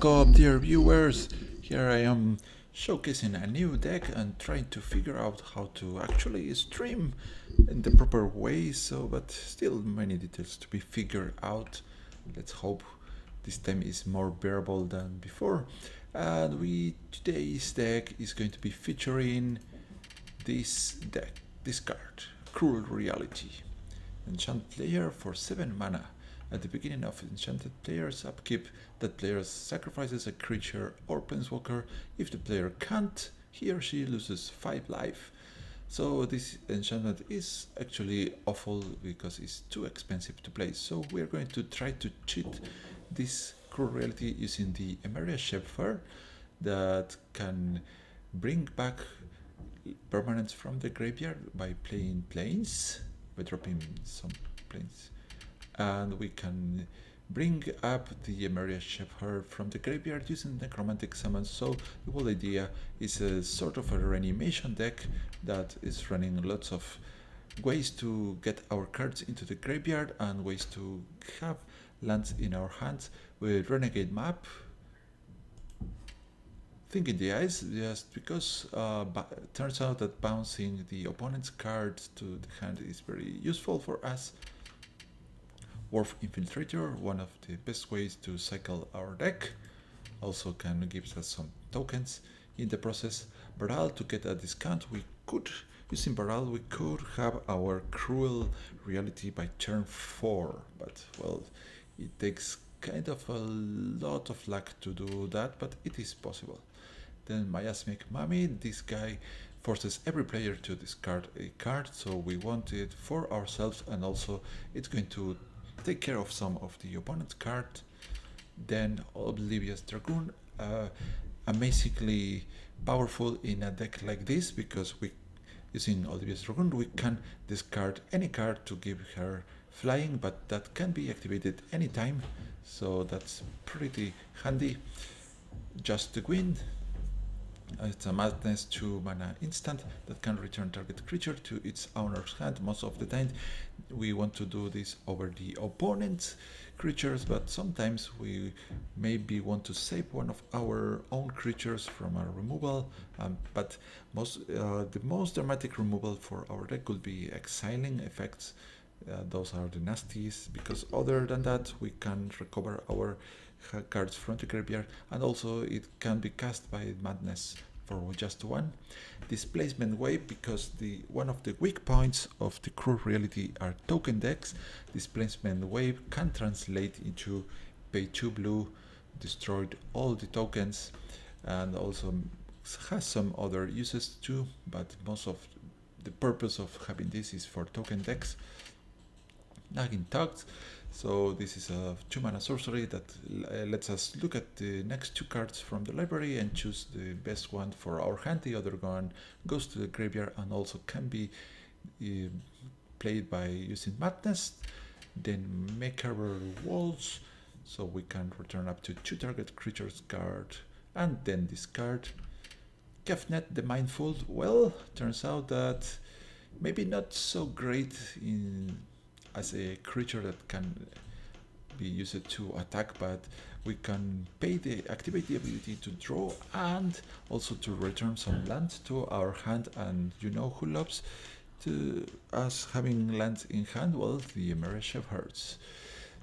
Welcome, dear viewers. Here I am showcasing a new deck and trying to figure out how to actually stream in the proper way, but still many details to be figured out. Let's hope this time is more bearable than before. And today's deck is going to be featuring this card, Cruel Reality. Enchant player for 7 mana. At the beginning of enchanted player's upkeep, that player sacrifices a creature or planeswalker. If the player can't, he or she loses 5 life. So this enchantment is actually awful because it's too expensive to play. So we're going to try to cheat this Cruel Reality using the Emeria Shepherd that can bring back permanents from the graveyard by playing planes, by dropping some planes. And we can bring up the Emeria Shepherd from the graveyard using necromantic summons. So the whole idea is a sort of a reanimation deck that is running lots of ways to get our cards into the graveyard and ways to have lands in our hands with Renegade Map. Think in the eyes, just because turns out that bouncing the opponent's cards to the hand is very useful for us. Wharf Infiltrator, one of the best ways to cycle our deck, also can give us some tokens in the process. Baral, to get a discount, using Baral we could have our Cruel Reality by turn 4, but well, it takes kind of a lot of luck to do that, but it is possible. Then Miasmic Mummy, this guy forces every player to discard a card, so we want it for ourselves, and also it's going to take care of some of the opponent's card. Then Oblivious Dragoon, amazingly powerful in a deck like this, because using Oblivious Dragoon we can discard any card to give her flying, but that can be activated anytime, so that's pretty handy. Just the Wind, it's a Madness 2 mana instant that can return target creature to its owner's hand. Most of the time we want to do this over the opponent's creatures, but sometimes we maybe want to save one of our own creatures from a removal, but the most dramatic removal for our deck could be exiling effects. Those are the nasties, because other than that we can recover our cards from the graveyard, and also it can be cast by Madness for just 1. Displacement Wave, because one of the weak points of the Cruel Reality are token decks. Displacement Wave can translate into pay 2 blue, destroyed all the tokens, and also has some other uses too, but most of the purpose of having this is for token decks. Nagging Tugs, so this is a 2 mana sorcery that lets us look at the next 2 cards from the library and choose the best one for our hand. The other one goes to the graveyard and also can be played by using Madness. Then Macabre Walls, so we can return up to 2 target creatures card and then discard. Kefnet the Mindful, well, turns out that maybe not so great as a creature that can be used to attack, but we can activate the ability to draw and also to return some land to our hand. And you know who loves us having lands in hand? Well, the Emeria Shepherds.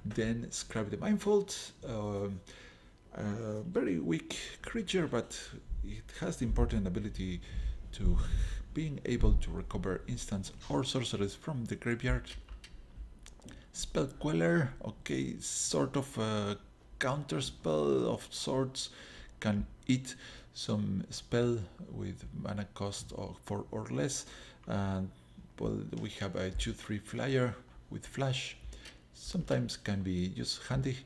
Then Scribe the Mindful, very weak creature, but it has the important ability to being able to recover instants or sorceries from the graveyard. Spell Queller, okay, sort of a counter spell of sorts, can eat some spell with mana cost of 4 or less, and well, we have a 2/3 flyer with flash, sometimes can be just handy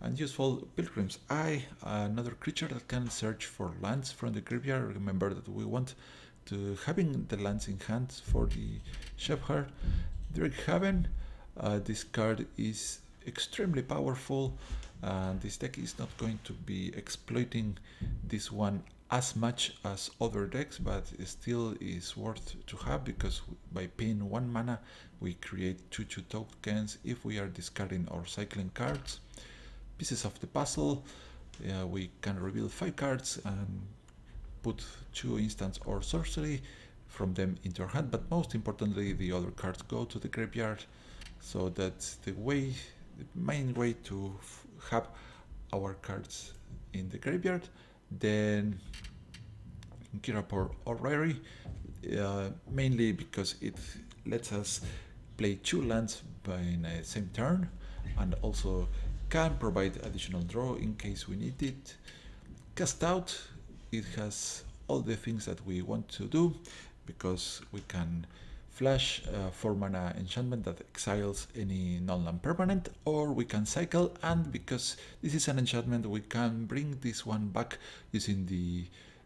and useful. Pilgrim's Eye, another creature that can search for lands from the graveyard. Remember that we want to having the lands in hand for the Shepherd. Drake Haven, this card is extremely powerful, and this deck is not going to be exploiting this one as much as other decks, but it still is worth to have, because by paying 1 mana we create 2/2 tokens if we are discarding or cycling cards. Pieces of the Puzzle, we can reveal 5 cards and put 2 instants or sorcery from them into our hand, but most importantly the other cards go to the graveyard. So that's the main way to have our cards in the graveyard. Then Kirapor or Rary, mainly because it lets us play 2 lands in the same turn, and also can provide additional draw in case we need it. Cast Out, it has all the things that we want to do, because we can flash 4 mana enchantment that exiles any non-land permanent, or we can cycle, and because this is an enchantment we can bring this one back using the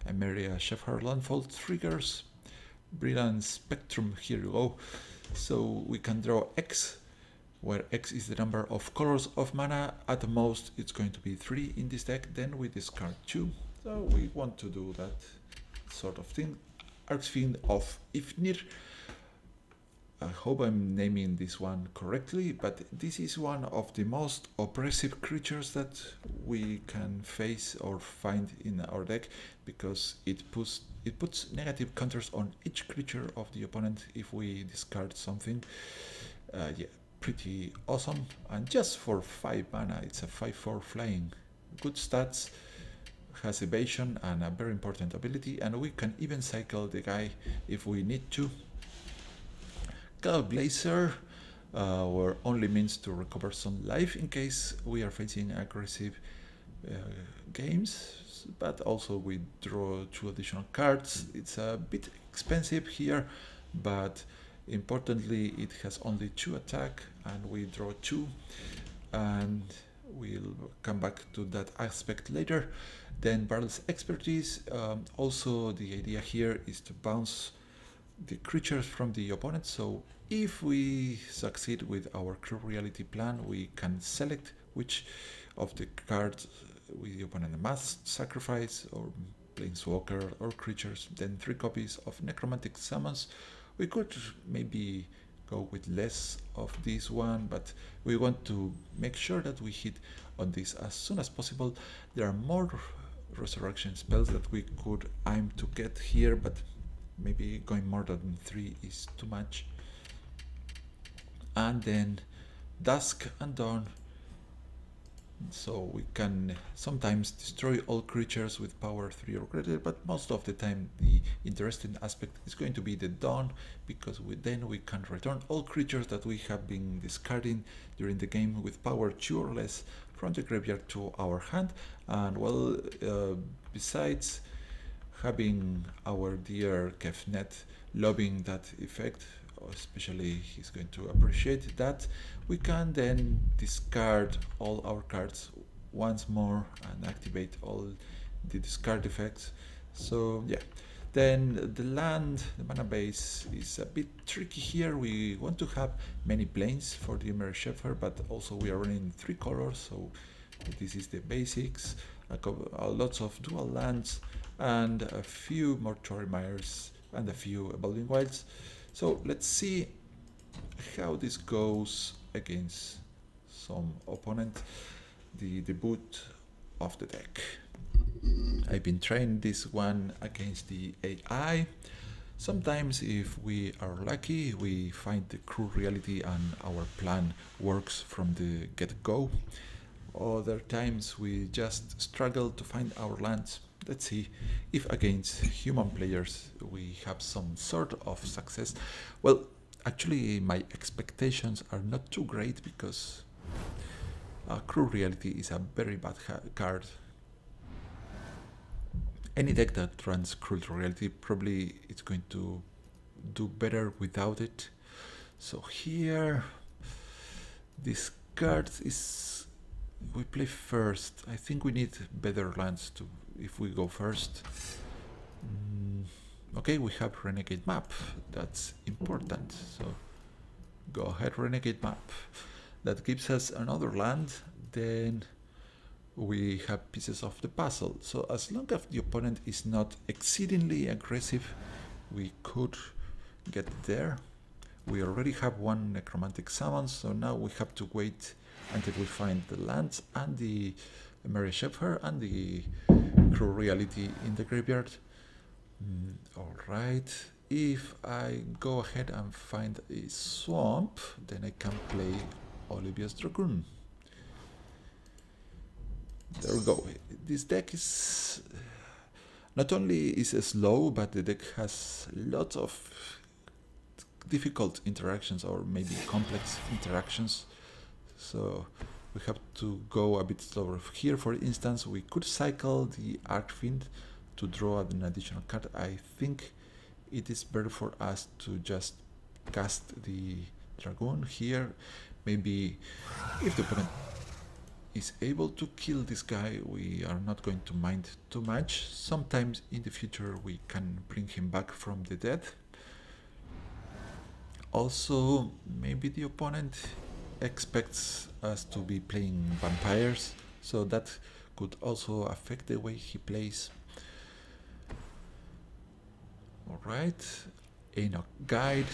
Emeria Shepherd Landfall triggers. Brilliant Spectrum, here you go. So we can draw X, where X is the number of colors of mana. At the most it's going to be 3 in this deck, then we discard 2. So we want to do that sort of thing. Archfiend of Ifnir. I hope I'm naming this one correctly, but this is one of the most oppressive creatures that we can face or find in our deck, because it puts negative counters on each creature of the opponent if we discard something. Yeah, pretty awesome. And just for 5 mana, it's a 5/4 flying. Good stats, has evasion and a very important ability, and we can even cycle the guy if we need to. Blazer, our only means to recover some life in case we are facing aggressive games, but also we draw 2 additional cards. It's a bit expensive here, but importantly it has only 2 attack and we draw 2, and we'll come back to that aspect later. Then Barrel's Expertise, also the idea here is to bounce the creatures from the opponent, so if we succeed with our Cruel Reality plan, we can select which of the cards the opponent must sacrifice, or Planeswalker or creatures. Then 3 copies of Necromantic Summons. We could maybe go with less of this one, but we want to make sure that we hit on this as soon as possible. There are more resurrection spells that we could aim to get here, but maybe going more than 3 is too much. And then Dusk and Dawn, so we can sometimes destroy all creatures with power 3 or greater, but most of the time the interesting aspect is going to be the Dawn, because then we can return all creatures that we have been discarding during the game with power 2 or less from the graveyard to our hand. And well, besides having our dear Kefnet loving that effect, especially he's going to appreciate that, we can then discard all our cards once more and activate all the discard effects. So yeah, then the mana base is a bit tricky here. We want to have many planes for the Emery Shepherd, but also we are running 3 colors, so this is the basics. Lots of dual lands and a few Mortuary Mires and a few Evolving Wilds. So let's see how this goes against some opponent, the debut of the deck. I've been trying this one against the AI. Sometimes if we are lucky, we find the Cruel Reality and our plan works from the get-go. Other times we just struggle to find our lands. Let's see if against human players we have some sort of success. Well, actually my expectations are not too great, because Cruel Reality is a very bad card. Any deck that runs Cruel Reality probably it's going to do better without it. So here this card is, we play first. I think we need better lands to if we go first. Okay, we have Renegade Map. That's important. So go ahead, Renegade Map. That gives us another land. Then we have pieces of the puzzle. So as long as the opponent is not exceedingly aggressive, we could get there. We already have 1 Necromantic Summon, so now we have to wait until we find the lands and the Mary Shepherd and the Cruel Reality in the graveyard. Alright, if I go ahead and find a swamp, then I can play Olivia's Dragoon. There we go. This deck is not only is slow, but the deck has lots of difficult interactions or maybe complex interactions. So we have to go a bit slower. Here, for instance, we could cycle the Archfiend to draw an additional card. I think it is better for us to just cast the Dragoon here. Maybe if the opponent is able to kill this guy, we are not going to mind too much. Sometimes in the future we can bring him back from the dead. Also, maybe the opponent expects us to be playing vampires, so that could also affect the way he plays. Alright, Enoch Guide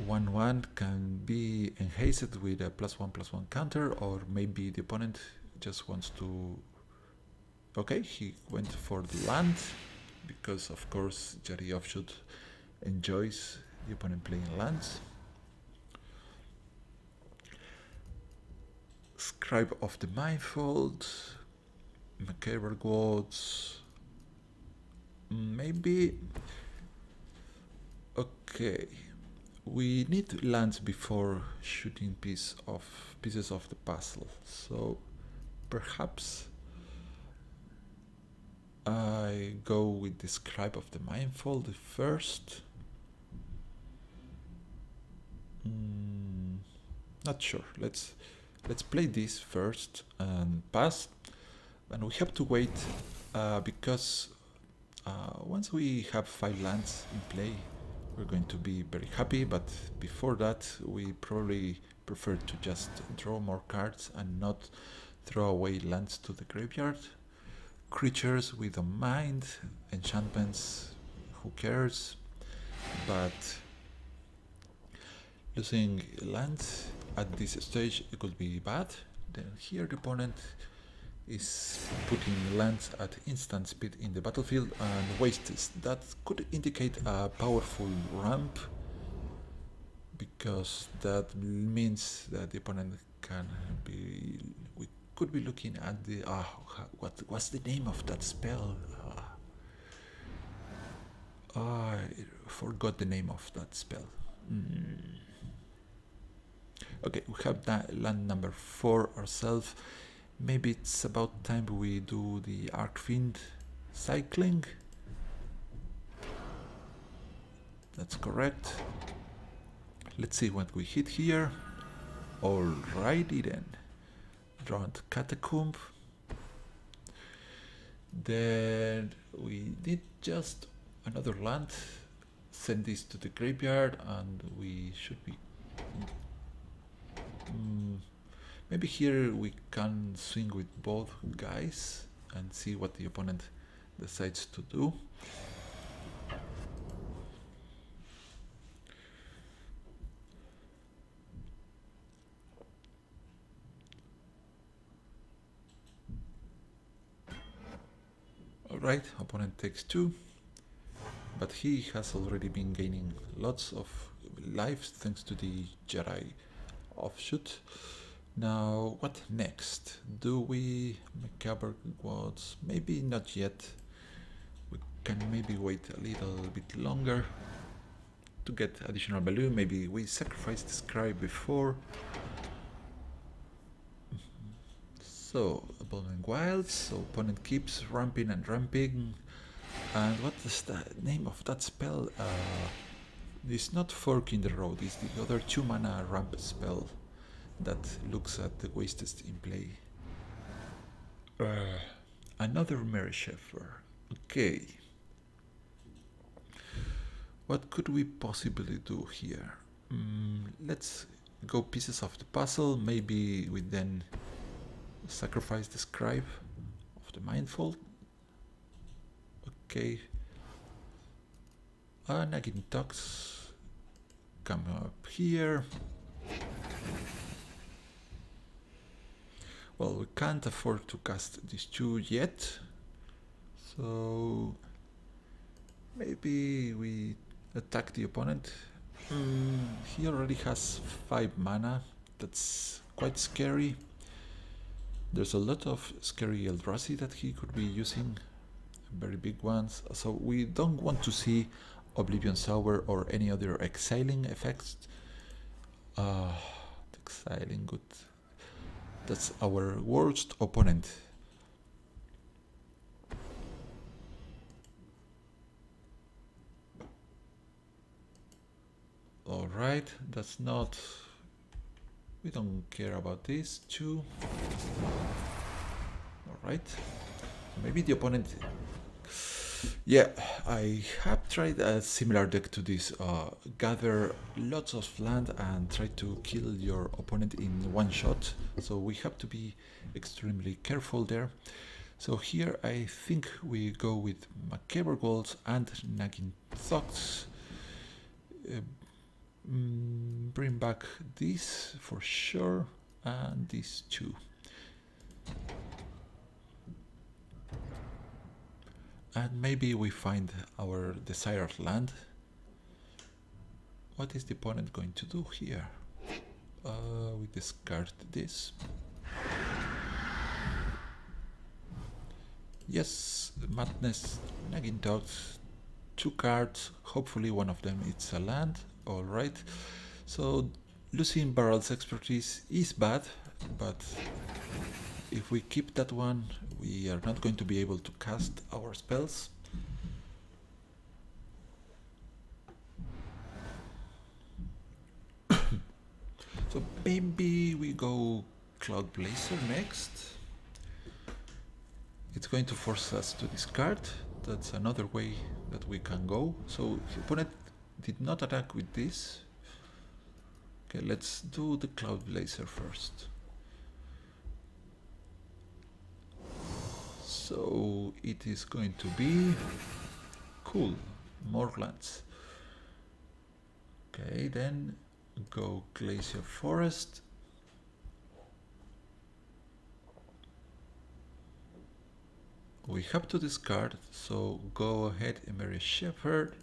1/1 can be enhanced with a +1/+1 counter, or maybe the opponent just wants to... Okay, he went for the land, because of course Jerry Offshoot enjoys the opponent playing lands. Scribe of the Mindfold, Macabre Gods, maybe... Okay, we need lands before shooting pieces of the puzzle, so perhaps I go with the Scribe of the Mindfold first. Not sure. Let's play this first and pass, and we have to wait because once we have 5 lands in play, we're going to be very happy, but before that we probably prefer to just draw more cards and not throw away lands to the graveyard. Creatures we don't mind, enchantments, who cares, but losing lands at this stage it could be bad. Then here the opponent is putting lands at instant speed in the battlefield and wastes. That could indicate a powerful ramp, because that means that the opponent can be... We could be looking at the... what's the name of that spell? I forgot the name of that spell. Okay, we have that land number 4 ourselves. Maybe it's about time we do the Archfiend cycling. That's correct. Let's see what we hit here. Alrighty then. Drowned Catacomb. Then we need just another land. Send this to the graveyard and we should be... maybe here we can swing with both guys and see what the opponent decides to do. Alright, opponent takes 2, but he has already been gaining lots of lives thanks to the Jedi Offshoot. Now, what next? Do we Macabre Gods? Maybe not yet. We can maybe wait a little bit longer to get additional value. Maybe we sacrifice the Scribe before. So, Evolving Wilds. So, opponent keeps ramping and ramping. And what is the name of that spell? It's not Fork in the Road, it's the other 2-mana ramp spell that looks at the wasted in play. Another Mary Shepherd. Okay. What could we possibly do here? Let's go pieces of the puzzle. Maybe we then sacrifice the Scribe of the Mindfold. Okay. Nagging Talks. Come up here. Well, we can't afford to cast these two yet, so maybe we attack the opponent. He already has 5 mana. That's quite scary. There's a lot of scary Eldrazi that he could be using, very big ones. So we don't want to see Oblivion Sour or any other exiling effects. Exiling, good. That's our worst opponent. Alright, that's not... We don't care about this. 2. Alright. Maybe the opponent... Yeah, I have tried a similar deck to this. Gather lots of land and try to kill your opponent in one shot. So we have to be extremely careful there. So here I think we go with Macabre Golds and Nagging Thoughts. Bring back this for sure, and these two. And maybe we find our desired land. What is the opponent going to do here? We discard this. Yes, Madness, Nagging Thoughts, 2 cards. Hopefully one of them is a land. Alright, so losing Barrel's expertise is bad, but if we keep that one, we are not going to be able to cast our spells. So maybe we go Cloud Blazer next. It's going to force us to discard. That's another way that we can go. So the opponent did not attack with this. Okay, let's do the Cloud Blazer first. So it is going to be cool, more lands. Okay, then go Glacier Forest. We have to discard, so go ahead, Emery Shepherd.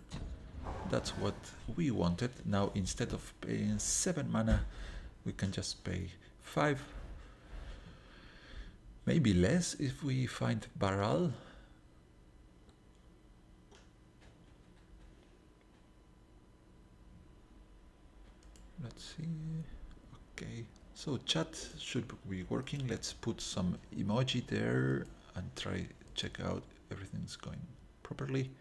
That's what we wanted. Now instead of paying 7 mana, we can just pay 5. Maybe less if we find Baral. Let's see. Okay, so chat should be working. Let's put some emoji there and try check out everything's going properly.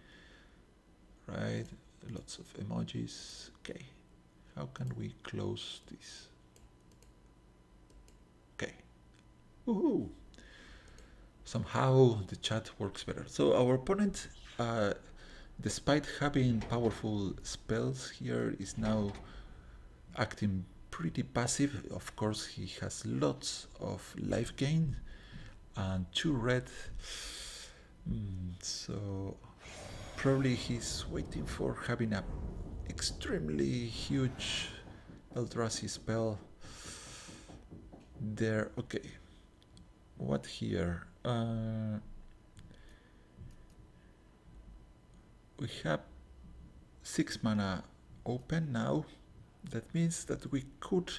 Right, lots of emojis. Okay, how can we close this? Okay. Woohoo! Somehow the chat works better. So our opponent, despite having powerful spells here, is now acting pretty passive. Of course, he has lots of life gain and 2 red. So probably he's waiting for having a extremely huge Eldrazi spell there. Okay, what here? We have 6 mana open now. That means that we could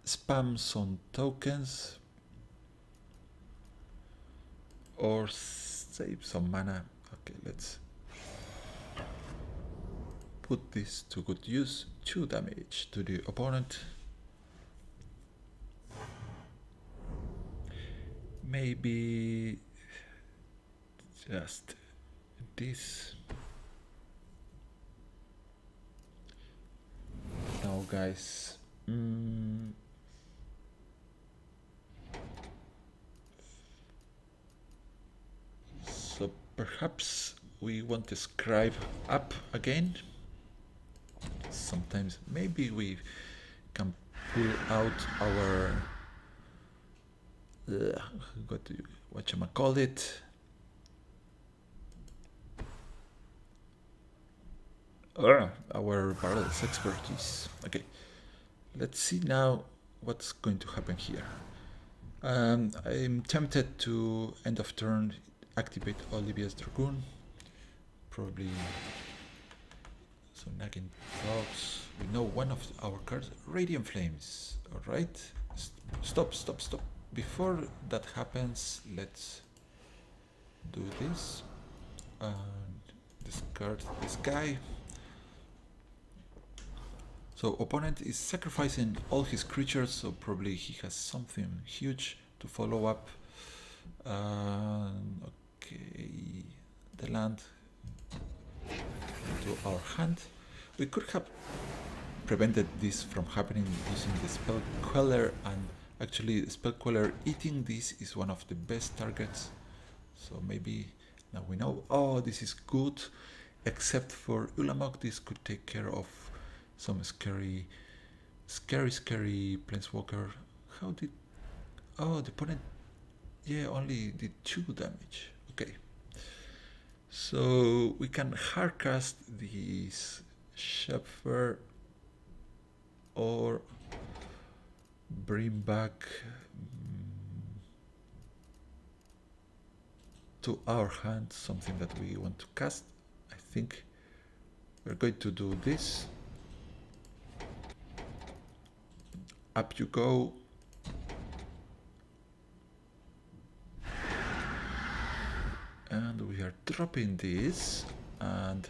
spam some tokens or save some mana. Okay, let's put this to good use. 2 damage to the opponent. Maybe just this. Now guys, so perhaps we want to scribe up again. Sometimes maybe we can pull out our whatchamacallit, our Barrel's expertise. Okay, let's see now what's going to happen here. I'm tempted to end of turn activate Olivia's Dragoon. Probably some nagging thoughts. We know one of our cards, Radiant Flames. Alright. Stop. Before that happens, let's do this. And discard this guy. So opponent is sacrificing all his creatures, so probably he has something huge to follow up. Okay, the land into our hand. We could have prevented this from happening using the Spell Queller, and actually the Spell Queller eating this is one of the best targets. So maybe now we know, oh, this is good, except for Ulamog. This could take care of some scary Planeswalker. How did... Oh, the opponent, yeah, only did 2 damage. Okay. So we can hardcast this Shepherd or bring back to our hand something that we want to cast. I think we're going to do this. Up you go. And we are dropping this and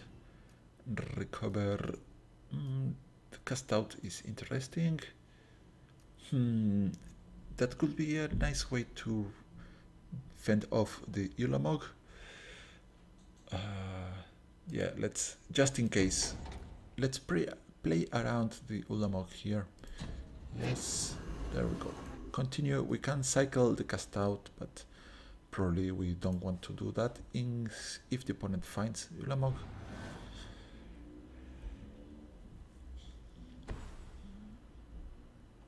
recover. The cast out is interesting. That could be a nice way to fend off the Ulamog. Yeah, let's, just in case, let's play around the Ulamog here. Yes, there we go. Continue. We can cycle the cast out, but probably we don't want to do that if the opponent finds Ulamog.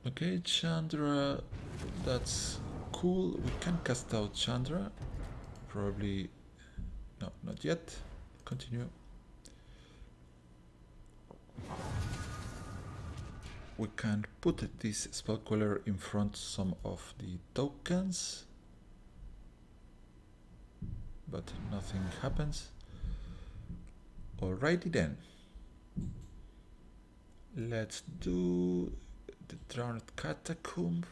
Okay, Chandra, that's cool. We can cast out Chandra. Probably, no, not yet. Continue. We can put this Spell Queller in front some of the tokens, but nothing happens. Alrighty then. Let's do the Drowned Catacomb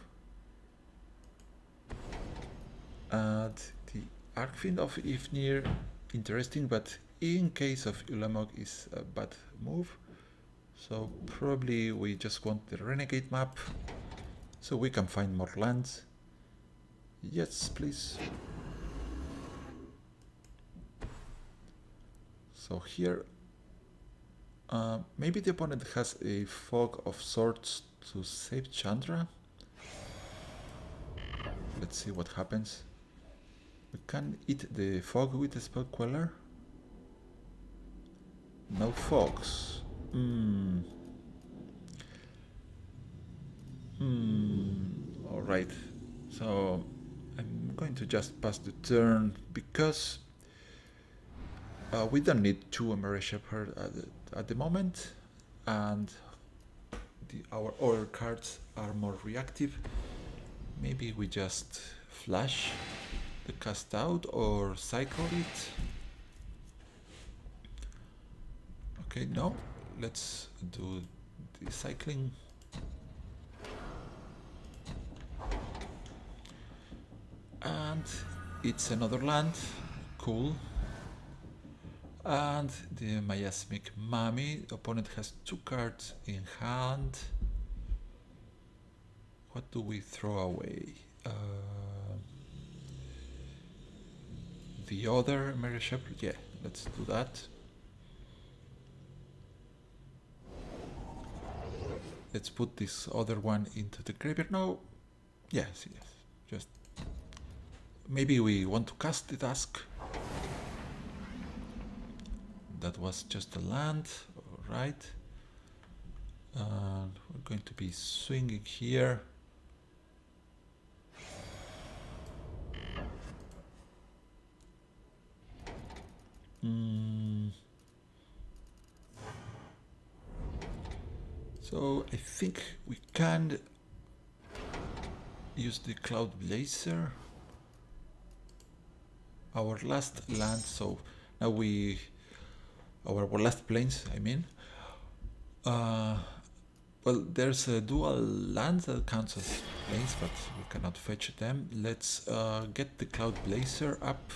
and the Archfiend of Ifnir. Interesting, but in case of Ulamog is a bad move. So probably we just want the Renegade map so we can find more lands. Yes, please. So here, maybe the opponent has a Fog of Swords to save Chandra. Let's see what happens. We can eat the fog with the Spell Queller. No fogs. Alright, so I'm going to just pass the turn because we don't need 2 Emerald Shepherd at the moment, and our other cards are more reactive. Maybe we just flash the cast out or cycle it. Okay, no, let's do the cycling. And it's another land, cool. And the Miasmic Mummy, opponent has 2 cards in hand. What do we throw away? The other Mary Shepherd, yeah, let's do that. Let's put this other one into the graveyard now. Yes, just maybe we want to cast the Dusk. That was just a land, alright. And we're going to be swinging here. So I think we can use the Cloud Blazer. Our last land, so now our last planes, I mean. Well, there's a dual land that counts as planes, but we cannot fetch them. Let's get the Cloud Blazer up.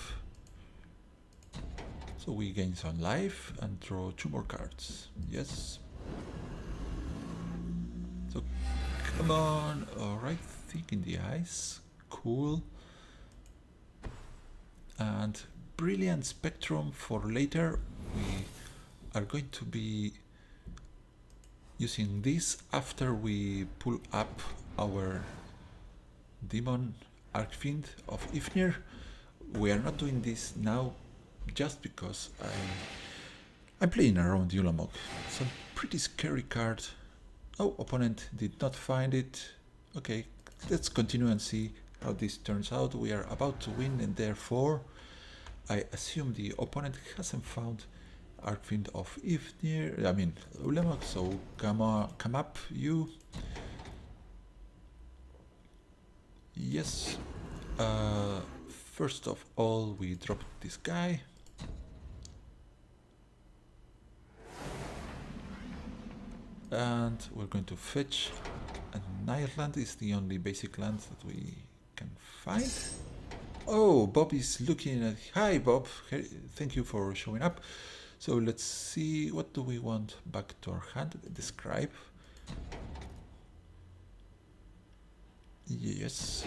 So we gain some life and draw 2 more cards. Yes. So come on. Alright, Thick in the Eyes. Cool. And Brilliant Spectrum for later. We are going to be using this after we pull up our Demon Archfiend of Ifnir. We are not doing this now just because I'm playing around Ulamog. Some pretty scary card. Oh, opponent did not find it. Okay, let's continue and see how this turns out. We are about to win, and therefore I assume the opponent hasn't found Archfiend of Ifnir, I mean Ulamog, so come up you. Yes. First of all, we drop this guy. And we're going to fetch an island. Is the only basic land that we can find. Oh, Bob is looking at... Hi, Bob. Thank you for showing up. So let's see, what do we want back to our hand? Describe. Yes.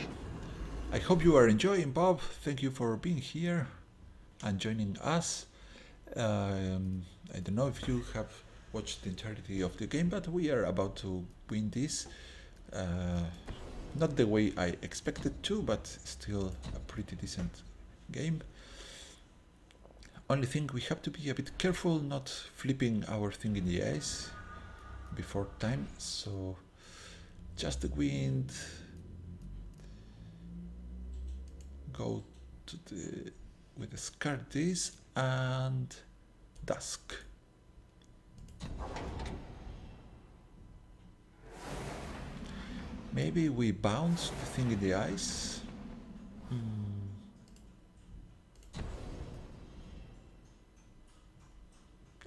I hope you are enjoying, Bob. Thank you for being here and joining us. I don't know if you have watched the entirety of the game, but we are about to win this. Not the way I expected to, but still a pretty decent game. Only thing, we have to be a bit careful not flipping our thing in the eyes before time. So just the wind. Go to the with the discard this and dusk. Maybe we bounce the thing in the ice.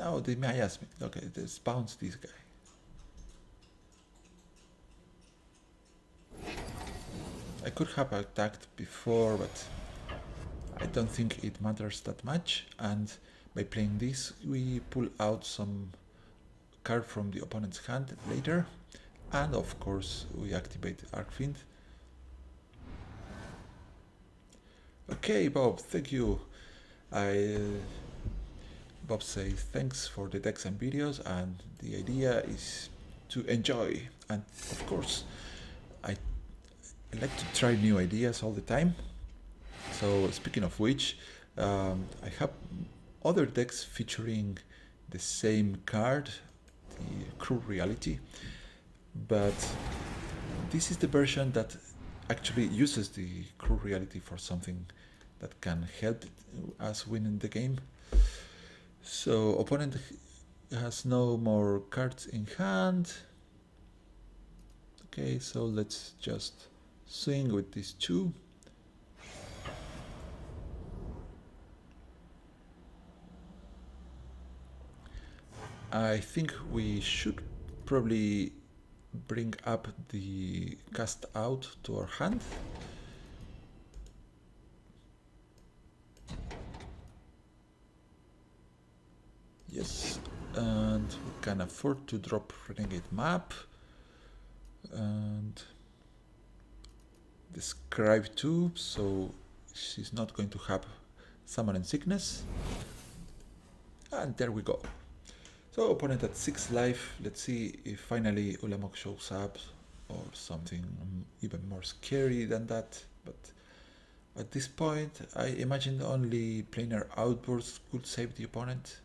Oh, the miasmic. Okay, let's bounce this guy. I could have attacked before, but I don't think it matters that much. And by playing this, we pull out some card from the opponent's hand later. And of course, we activate Archfiend. Okay, Bob, thank you. Bob says thanks for the decks and videos, and the idea is to enjoy. And of course, I like to try new ideas all the time. So speaking of which, I have other decks featuring the same card, the Cruel Reality, but this is the version that actually uses the Cruel Reality for something that can help us win the game. So opponent has no more cards in hand. Okay, so let's just swing with these two. I think we should probably bring up the cast out to our hand. Yes, and we can afford to drop Renegade Map and Describe too, so she's not going to have Summon and Sickness. And there we go. So opponent at 6 life. Let's see if finally Ulamog shows up or something even more scary than that. But at this point, I imagine only Planar Outburst could save the opponent.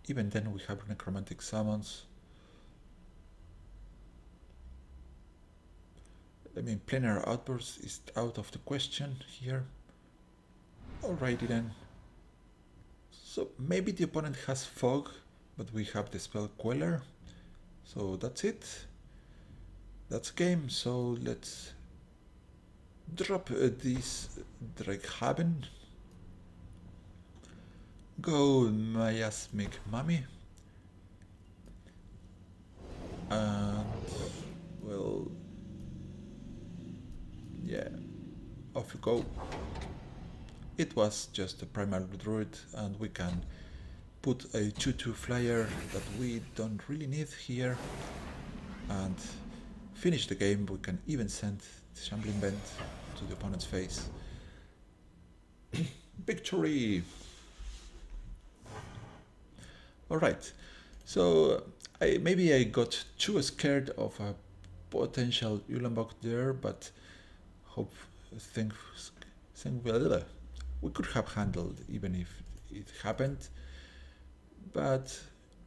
Even then, we have Necromantic Summons. I mean, Planar Outburst is out of the question here. Alrighty then. So maybe the opponent has Fog, but we have the spell Queller. So that's it. That's game. So let's drop this Drekhaben, go Miasmic Mummy, and well, yeah, off you go. It was just a primal druid, and we can put a 2-2 flyer that we don't really need here and finish the game. We can even send the Shambling Bend to the opponent's face. Victory! Alright, so maybe I got too scared of a potential Ulanbok there, but hope things well, we could have handled even if it happened, but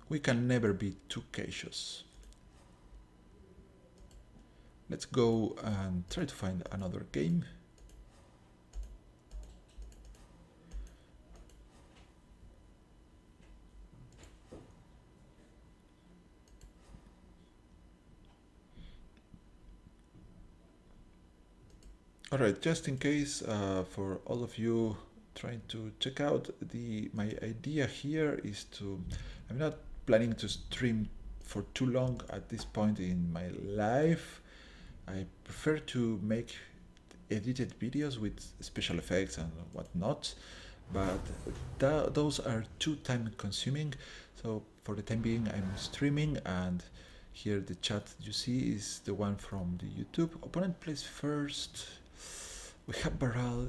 we can never be too cautious. Let's go and try to find another game. Alright, just in case, for all of you trying to check out, my idea here is I'm not planning to stream for too long at this point in my life. I prefer to make edited videos with special effects and whatnot, but those are too time consuming. So for the time being, I'm streaming, and here the chat you see is the one from the YouTube. Opponent plays first. We have Baral.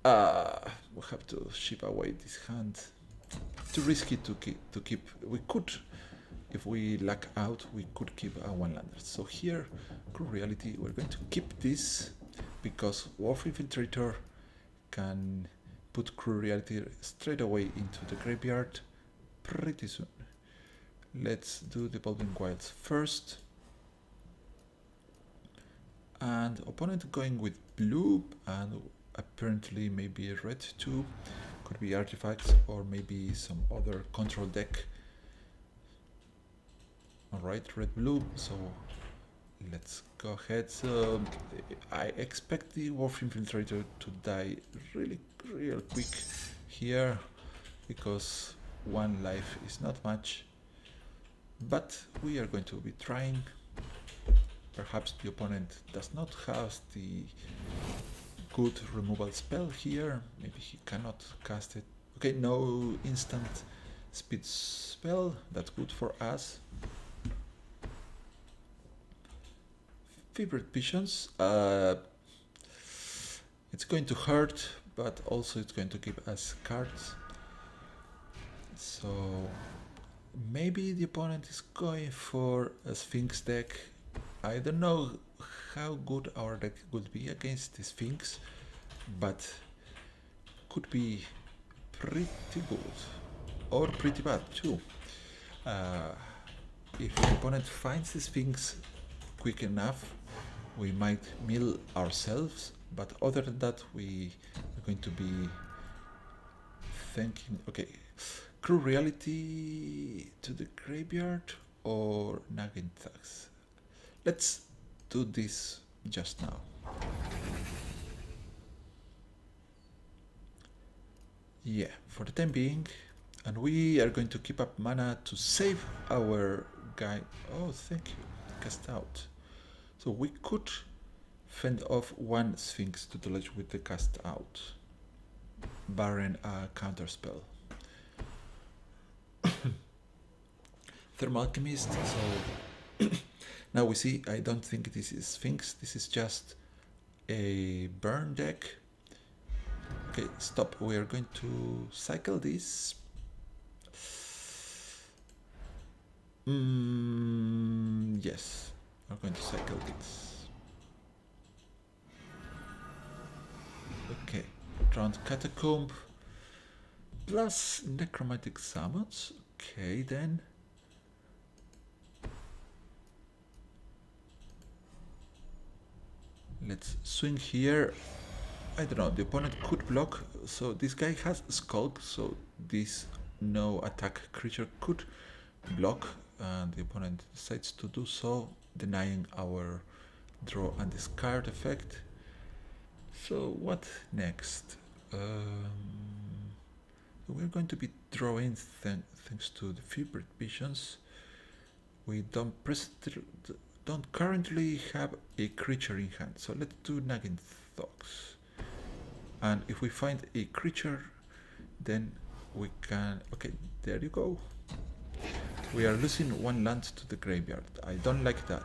We have to ship away this hand. Too risky to keep. We could, if we luck out, we could keep a one-lander. So here, Cruel Reality, we're going to keep this because Wolf Infiltrator can put Cruel Reality straight away into the graveyard pretty soon. Let's do the Evolving Wilds first. And opponent going with blue, and apparently maybe red too. Could be artifacts or maybe some other control deck. Alright, red blue, so let's go ahead. So I expect the Wolf Infiltrator to die real quick here, because one life is not much, but we are going to be trying. Perhaps the opponent does not have the good removal spell here. Maybe he cannot cast it. Okay, no instant speed spell. That's good for us. Favorite Visions. It's going to hurt, but also it's going to give us cards. So maybe the opponent is going for a Sphinx deck. I don't know how good our deck would be against the Sphinx, but could be pretty good or pretty bad too. If the opponent finds the Sphinx quick enough, we might mill ourselves, but other than that, we are going to be thinking, okay, Cruel Reality to the graveyard or Nagging Thugs. Let's do this just now. Yeah, for the time being, and we are going to keep up mana to save our guy. Oh, thank you. Cast out. So we could fend off one Sphinx to the ledge with the cast out, barring a counter spell. Thermal Alchemist, so now we see, I don't think this is Sphinx, this is just a burn deck. Okay, stop, we are going to cycle this. Yes, we're going to cycle this. Okay, Drowned Catacomb plus Necromantic Summons. Okay, then. Let's swing here. I don't know, the opponent could block, so this guy has Skulk, so this no attack creature could block, and the opponent decides to do so, denying our draw and discard effect. So what next? We're going to be drawing thanks to the fevered visions. We don't currently have a creature in hand, so let's do nagging thoughts. And if we find a creature, then we can. Okay, there you go. We are losing one land to the graveyard. I don't like that.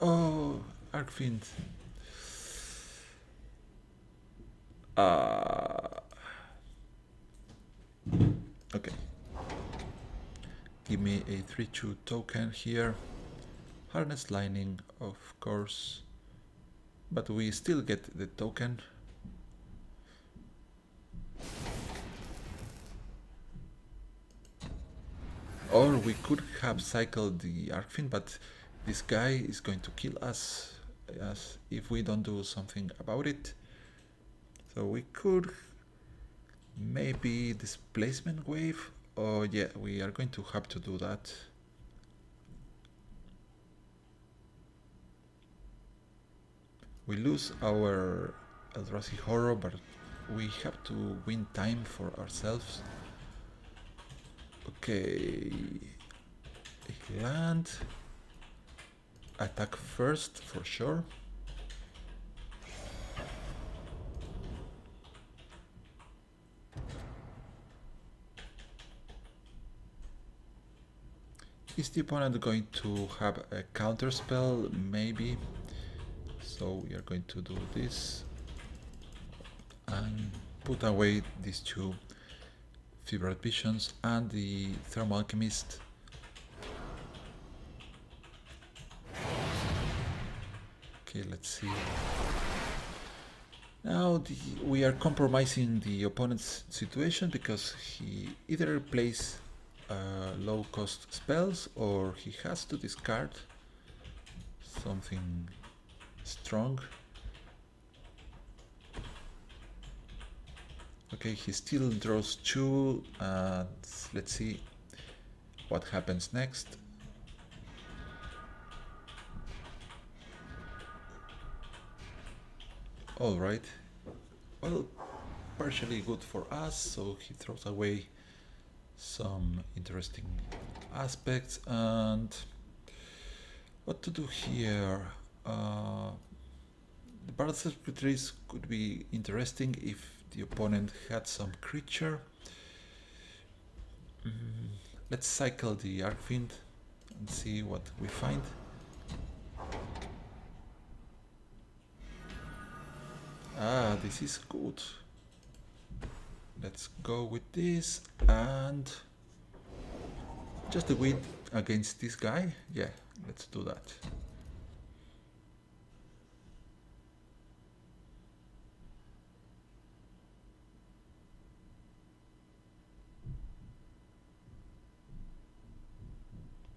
Oh, Arkfiend. Okay. Give me a 3/2 token here. Harness lining, of course. But we still get the token. Or we could have cycled the Arkfiend, but this guy is going to kill us as if we don't do something about it. So we could maybe displacement wave. Oh yeah, we are going to have to do that. We lose our Eldrazi Horror, but we have to win time for ourselves. Okay, land, attack first for sure. Is the opponent going to have a counter spell? Maybe. So we are going to do this and put away these two Fevered Visions and the Thermal Alchemist. Okay, let's see. Now we are compromising the opponent's situation because he either plays low cost spells or he has to discard something strong. Okay, he still draws 2, and let's see what happens next. Alright, well, partially good for us, so he throws away some interesting aspects. And what to do here? The Battle Secretaries could be interesting if the opponent had some creature. Let's cycle the Arkfiend and see what we find. Ah, this is good. Let's go with this and just a win against this guy. Yeah, let's do that.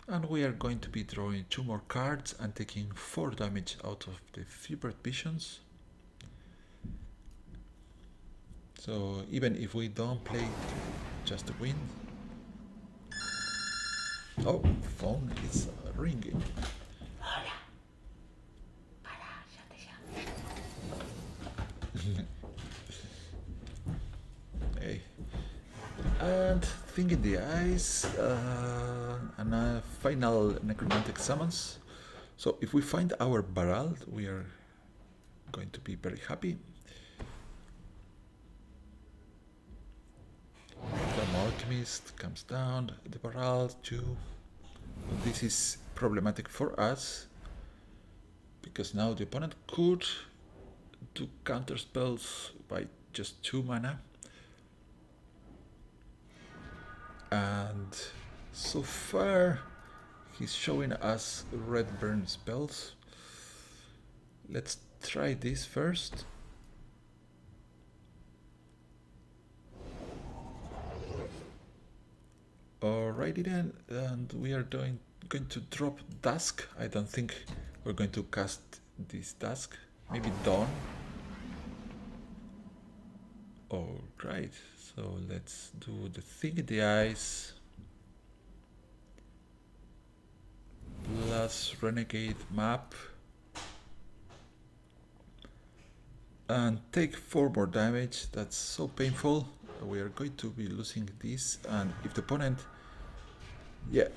And we are going to be drawing 2 more cards and taking 4 damage out of the Fevered Visions. So even if we don't play, just a win. Oh, phone is ringing. Hey. And Thing in the Eyes, and a final Necromantic Summons. So if we find our Barald, we are going to be very happy. The Alchemist comes down, the Barald too. This is problematic for us, because now the opponent could do counter spells by just 2 mana. And so far he's showing us red burn spells. Let's try this first. Alrighty then, and we are going to drop Dusk. I don't think we're going to cast this Dusk. Maybe Dawn. Alright, so let's do the Thing in the Eyes plus Renegade map. and take 4 more damage. That's so painful. We are going to be losing this, and if the opponent, if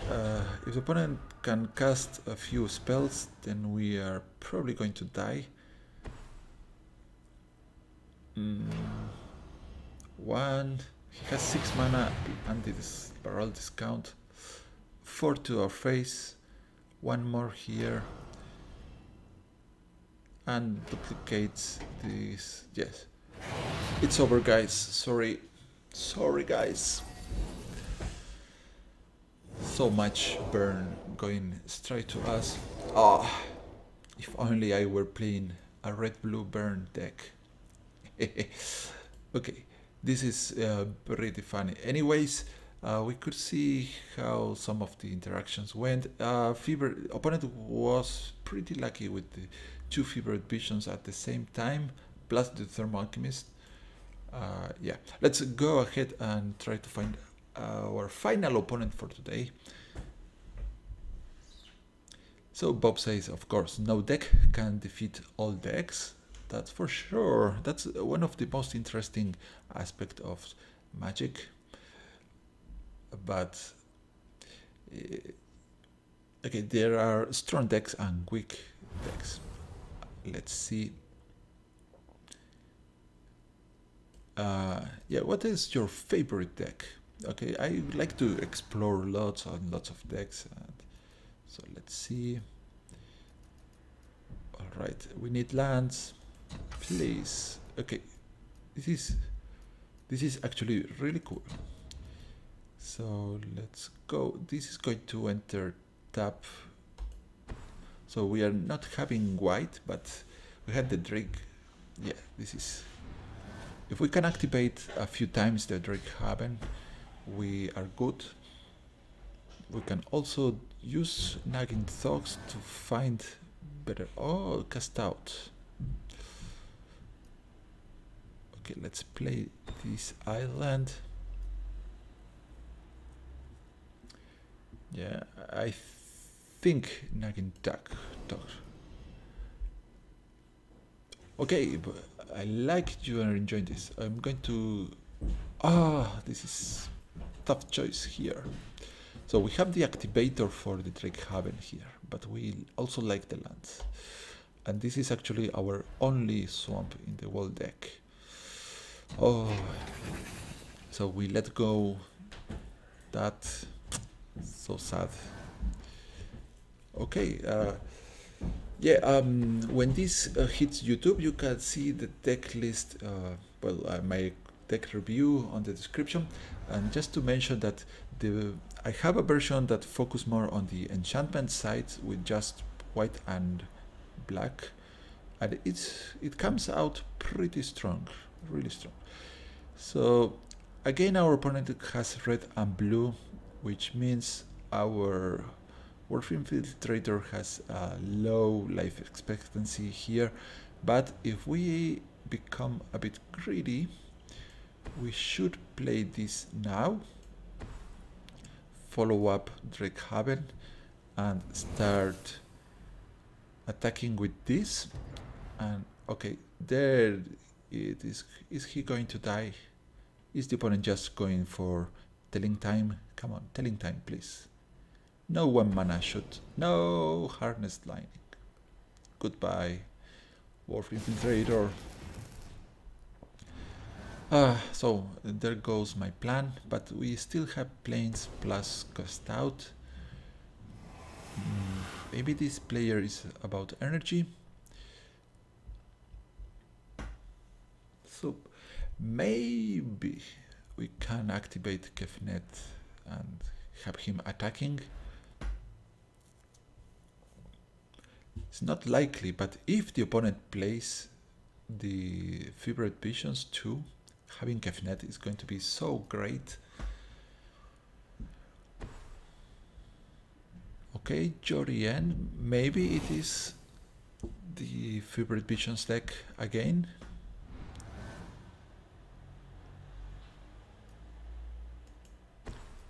the opponent can cast a few spells, then we are probably going to die. One, he has 6 mana, anti-barrel discount, 4 to our face, 1 more here, and duplicates this. Yes, it's over, guys. Sorry, guys. So much burn going straight to us. Ah, if only I were playing a red-blue burn deck. Okay, this is pretty funny. Anyways, we could see how some of the interactions went. Opponent was pretty lucky with the 2 Fevered Visions at the same time, plus the Thermal Alchemist. Yeah, let's go ahead and try to find our final opponent for today. So Bob says, of course, no deck can defeat all decks. That's for sure. That's one of the most interesting aspects of Magic. But okay, there are strong decks and weak decks. Let's see. Yeah, what is your favorite deck? Okay, I like to explore lots and lots of decks. So let's see. All right, we need lands, please. Okay, this is actually really cool. So let's go. This is going to enter tap. So we are not having white, but we had the Drake. Yeah, this is. If we can activate a few times the Drake Haven, we are good. We can also use Nagging Thoughts to find better. Oh, cast out. Okay, let's play this island. Yeah, I think Nagging Thoughts. Okay, but I like you are enjoying this. I'm going to. This is tough choice here. So we have the activator for the Drake Haven here, but we also like the lands. And this is actually our only swamp in the whole deck. Oh, so we let go. That, so sad. Okay, yeah, when this hits YouTube, you can see the deck list, my deck review on the description. And just to mention that I have a version that focuses more on the enchantment side with just white and black, and it comes out pretty strong, really strong. So again, our opponent has red and blue, which means our Wolf Infiltrator has a low life expectancy here, but if we become a bit greedy, we should play this now, follow up Drake Haven, and start attacking with this. And okay, there it is. Is he going to die? Is the opponent just going for telling time? Come on, telling time, please. No 1 mana shoot. No harnessed lining. Goodbye, Wolf Infiltrator. So there goes my plan, but we still have planes plus cast out. Maybe this player is about energy. So maybe we can activate Kefnet and have him attacking. It's not likely, but if the opponent plays the Fevered Visions too, having Kefnet is going to be so great. Okay, Jorien, maybe it is the Fevered Visions deck again.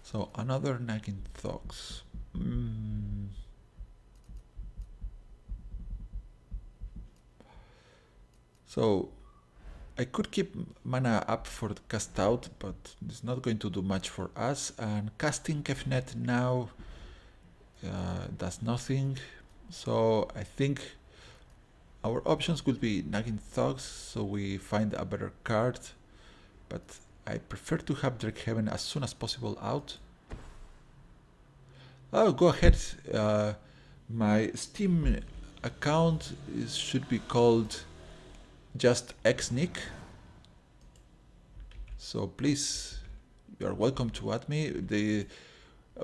So another Nagging Thoughts. So I could keep mana up for the cast out, but it's not going to do much for us. And casting Kefnet now does nothing. So I think our options would be nagging thugs, so we find a better card. But I prefer to have Drakehaven as soon as possible out. Oh, go ahead. My Steam account should be called just xnick. So please, you are welcome to add me.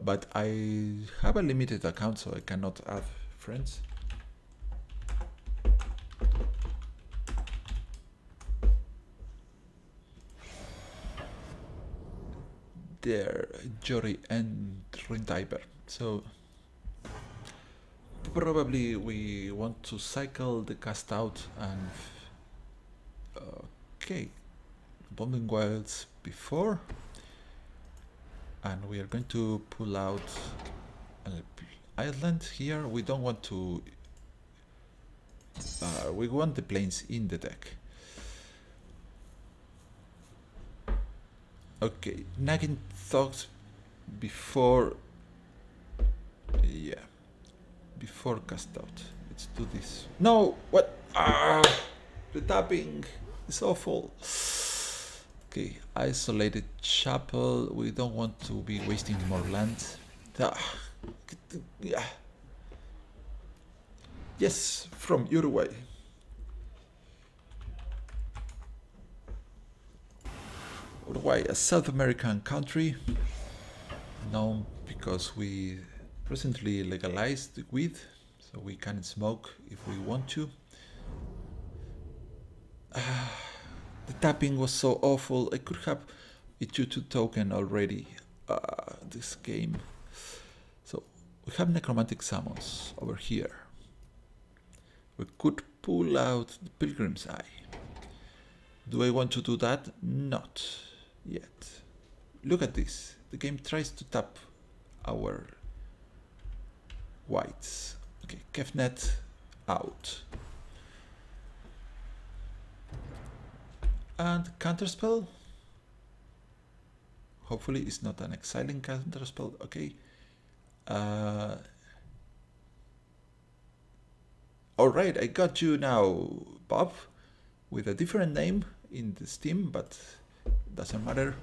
But I have a limited account, so I cannot add friends. There, Jory and Rindiver. So probably we want to cycle the cast out and okay, bombing wilds before, and we are going to pull out an island here. We don't want to. We want the planes in the deck. Okay, nagging thugs before. Yeah, before cast out. Let's do this. No, what? The tapping is awful. Okay, isolated chapel. We don't want to be wasting more land. Yeah. Yes, from Uruguay. Uruguay, a South American country, known because we recently legalized weed, so we can smoke if we want to. The tapping was so awful. I could have a 2/2 token already this game. So we have necromantic summons over here. We could pull out the Pilgrim's Eye. Do I want to do that? Not yet. Look at this. The game tries to tap our whites. Okay, Kefnet out. And counterspell. Hopefully it's not an exiling counterspell. Okay. Alright, I got you now, Bob, with a different name in the Steam, but doesn't matter.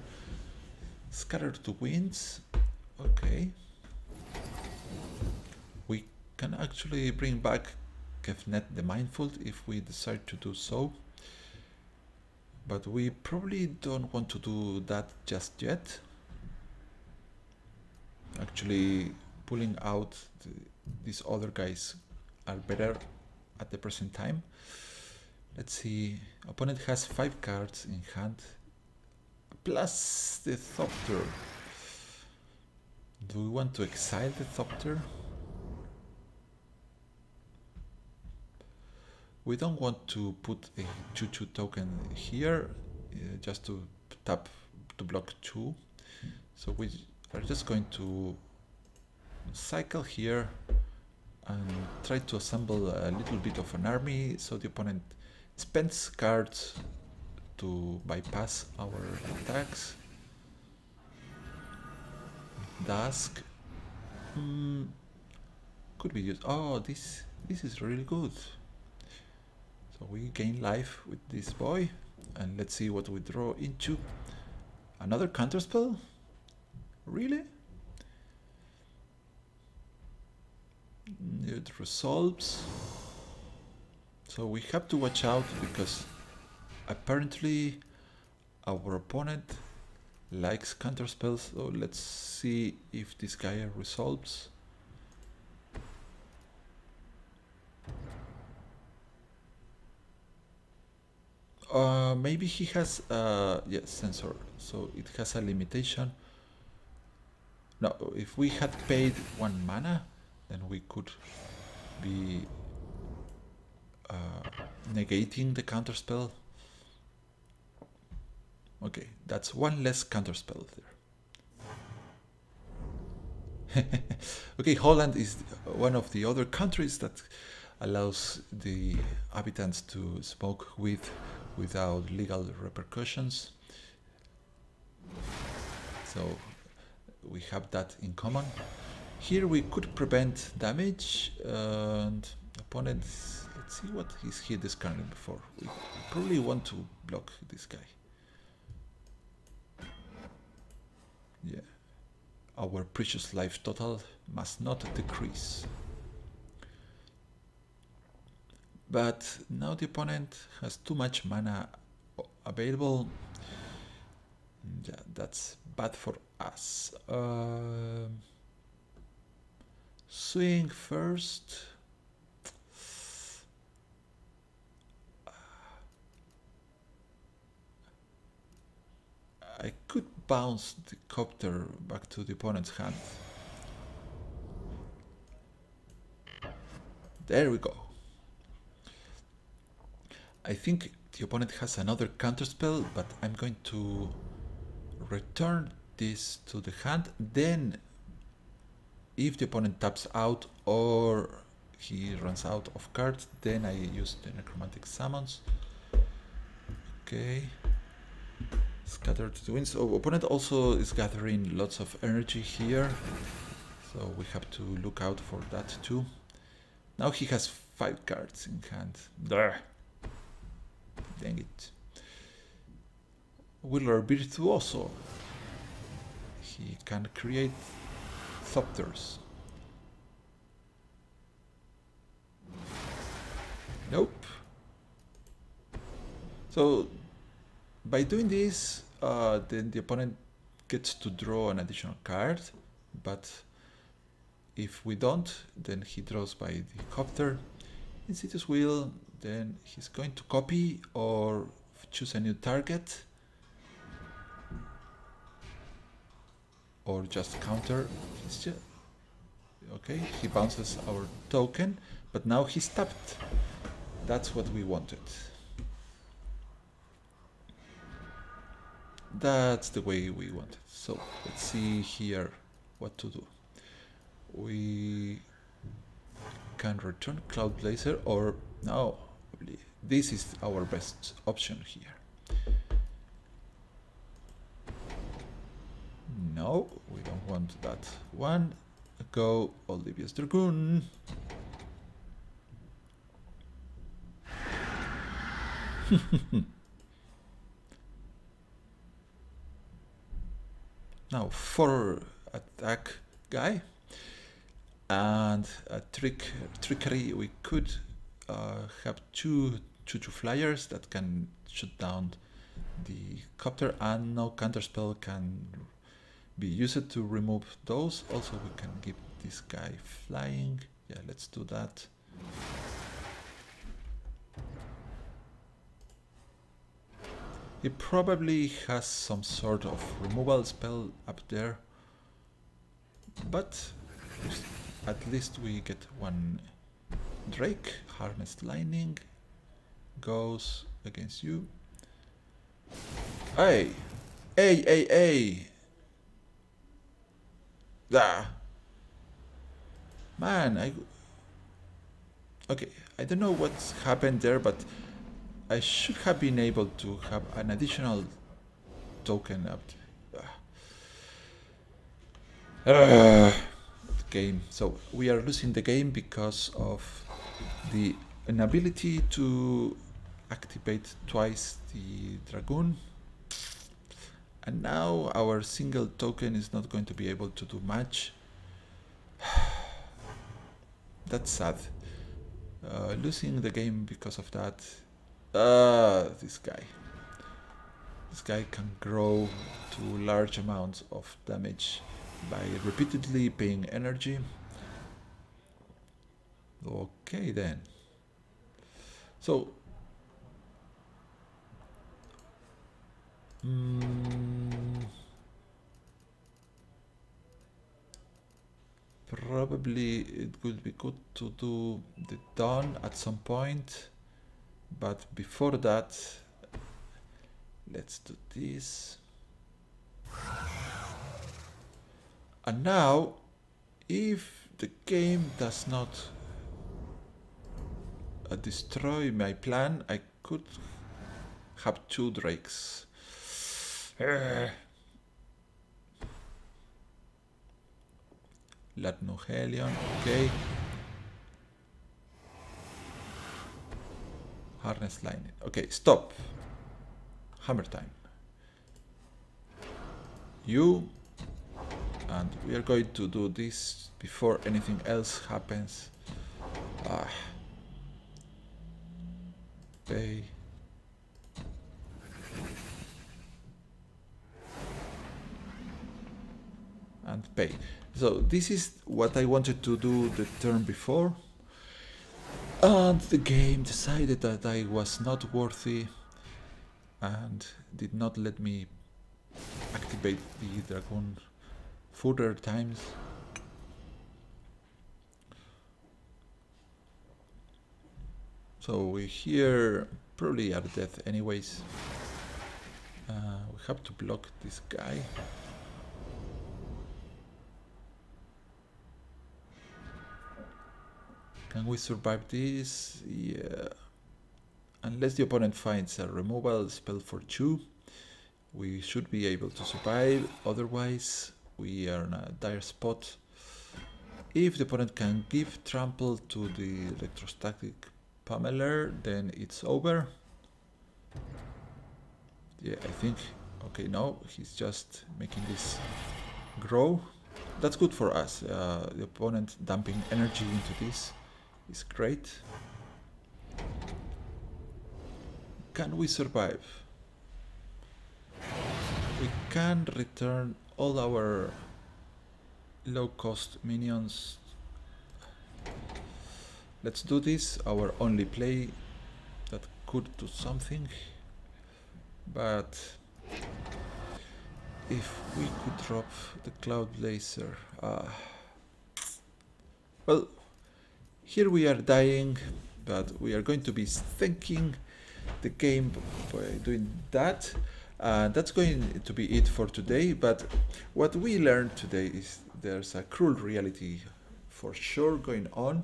Scatter to winds. Okay. We can actually bring back Kefnet the Mindful if we decide to do so. But we probably don't want to do that just yet. Actually, pulling out these other guys are better at the present time. Let's see. Opponent has 5 cards in hand, plus the Thopter. Do we want to exile the Thopter? We don't want to put a 2/2 token here, just to tap to block 2. So we are just going to cycle here and try to assemble a little bit of an army, so the opponent spends cards to bypass our attacks. Dusk could be used. Oh, this is really good. So we gain life with this boy, and let's see what we draw into. Another counterspell? Really? It resolves. So we have to watch out, because apparently our opponent likes counterspells. So let's see if this guy resolves. Maybe he has yes, sensor, so it has a limitation. No, if we had paid 1 mana, then we could be negating the counterspell. Okay, that's 1 less counterspell there. Okay, Holland is one of the other countries that allows the inhabitants to smoke weed without legal repercussions. So we have that in common. Here we could prevent damage, and opponents, let's see what he discarded before. We probably want to block this guy. Yeah, our precious life total must not decrease. But now the opponent has too much mana available. Yeah, that's bad for us. Swing first. I could bounce the copter back to the opponent's hand. There we go. I think the opponent has another counterspell, but I'm going to return this to the hand. Then, if the opponent taps out or he runs out of cards, then I use the necromantic summons. Okay. Scatter to the winds. So opponent also is gathering lots of energy here, so we have to look out for that too. Now he has 5 cards in hand. There. Dang it. Wheeler Virtuoso. He can create Thopters. Nope. So by doing this, then the opponent gets to draw an additional card, but if we don't, then he draws by the copter. In City's Wheel, then he's going to copy or choose a new target, or just counter. He's just, okay, he bounces our token, but now he's tapped. That's what we wanted. That's the way we want it. So let's see here what to do. We can return Cloud Blazer, or no, this is our best option here. No, we don't want that one. Go Olivia's Dragoon. Now 4 attack guy and a trickery. We could have two flyers that can shoot down the copter, and no counterspell can be used to remove those. Also, we can give this guy flying. Yeah, let's do that. He probably has some sort of removal spell up there, but at least we get one Drake. Harnessed Lightning goes against you. Hey! Hey! Ah! Man, okay, I don't know what's happened there, but I should have been able to have an additional token up. Game. So we are losing the game because of the inability to activate twice the Dragoon. And now our single token is not going to be able to do much. That's sad. Losing the game because of that. This guy can grow to large amounts of damage by repeatedly paying energy. Okay then. So probably it would be good to do the dawn at some point, but before that, let's do this. And now, if the game does not destroy my plan, I could have 2 drakes. Latnohelion, okay. Harness line. Okay, stop. Hammer time. You, and we are going to do this before anything else happens. Pay. And pay. So this is what I wanted to do the turn before, and the game decided that I was not worthy and did not let me activate the dragon further times. So we here probably are dead anyways. We have to block this guy. Can we survive this? Yeah. Unless the opponent finds a removal spell for 2, we should be able to survive. Otherwise, we are in a dire spot. If the opponent can give trample to the electrostatic pummeler, then it's over. Yeah, I think. Okay, no, he's just making this grow. That's good for us. The opponent dumping energy into this is great. Can we survive? We can return all our low-cost minions. Let's do this, our only play that could do something. But if we could drop the Cloud Laser... well, here we are dying, but we are going to be thanking the game by doing that. That's going to be it for today, but what we learned today is there's a cruel reality for sure going on,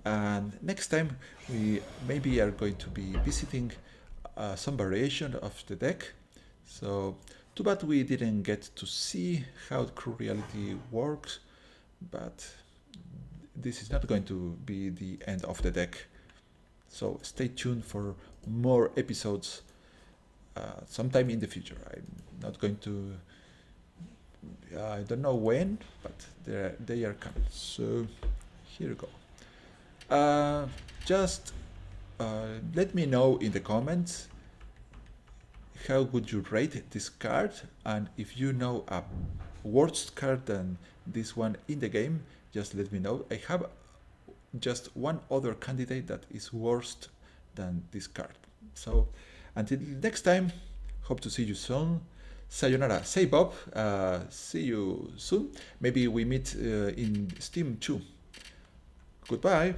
and next time we maybe are going to be visiting some variation of the deck. So too bad we didn't get to see how cruel reality works, but this is not going to be the end of the deck. So stay tuned for more episodes sometime in the future. I'm not going to, I don't know when, but they are coming. So here we go. Just let me know in the comments how would you rate this card, and if you know a worse card than this one in the game, just let me know. I have just one other candidate that is worse than this card. So until next time, hope to see you soon. Sayonara. Say Bob. See you soon. Maybe we meet in Steam too. Goodbye.